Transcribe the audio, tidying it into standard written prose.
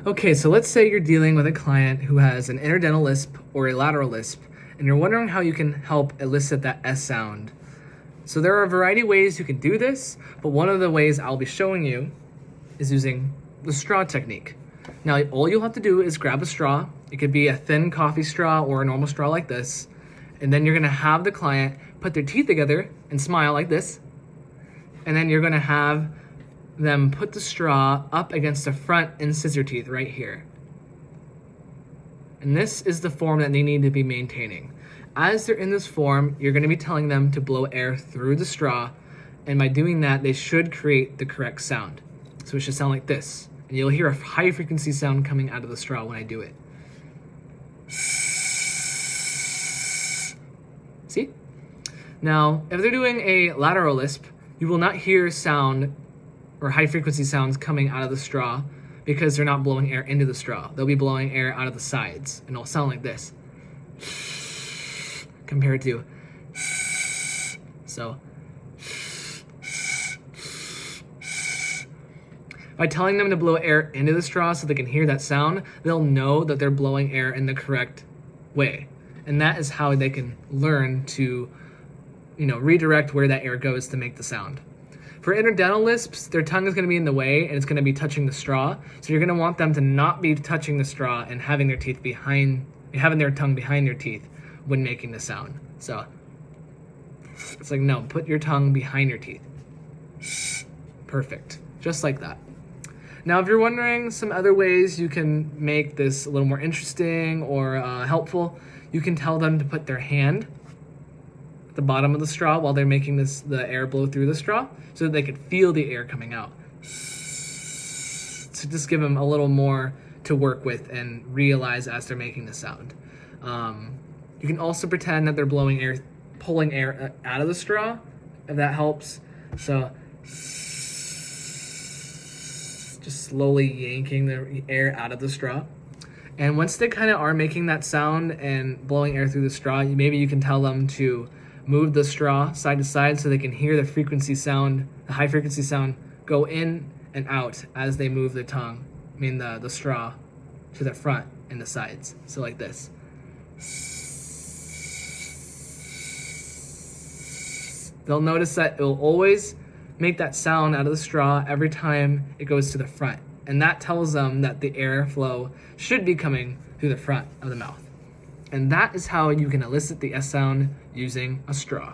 Okay, so let's say you're dealing with a client who has an interdental lisp or a lateral lisp, and you're wondering how you can help elicit that S sound. So there are a variety of ways you can do this, but one of the ways I'll be showing you is using the straw technique. Now, all you'll have to do is grab a straw. It could be a thin coffee straw or a normal straw like this, and then you're gonna have the client put their teeth together and smile like this, and then you're gonna have them put the straw up against the front incisor teeth right here. And this is the form that they need to be maintaining. As they're in this form, you're going to be telling them to blow air through the straw, and by doing that, they should create the correct sound. So it should sound like this, and you'll hear a high frequency sound coming out of the straw when I do it. See? Now, if they're doing a lateral lisp, you will not hear sound or high frequency sounds coming out of the straw because they're not blowing air into the straw. They'll be blowing air out of the sides, and it'll sound like this compared to so. By telling them to blow air into the straw so they can hear that sound, they'll know that they're blowing air in the correct way. And that is how they can learn to, redirect where that air goes to make the sound. For interdental lisps, their tongue is going to be in the way and it's going to be touching the straw. So you're going to want them to not be touching the straw and having their tongue behind their teeth when making the sound. So it's like, no, put your tongue behind your teeth. Perfect. Just like that. Now, if you're wondering some other ways you can make this a little more interesting or helpful, you can tell them to put their hand at the bottom of the straw while they're making the air blow through the straw so that they could feel the air coming out. So just give them a little more to work with and realize as they're making the sound. You can also pretend that they're pulling air out of the straw, if that helps. So just slowly yanking the air out of the straw. And once they kind of are making that sound and blowing air through the straw, maybe you can tell them to move the straw side to side so they can hear the high frequency sound go in and out as they move the straw to the front and the sides. So like this. They'll notice that it will always make that sound out of the straw every time it goes to the front. And that tells them that the airflow should be coming through the front of the mouth. And that is how you can elicit the S sound using a straw.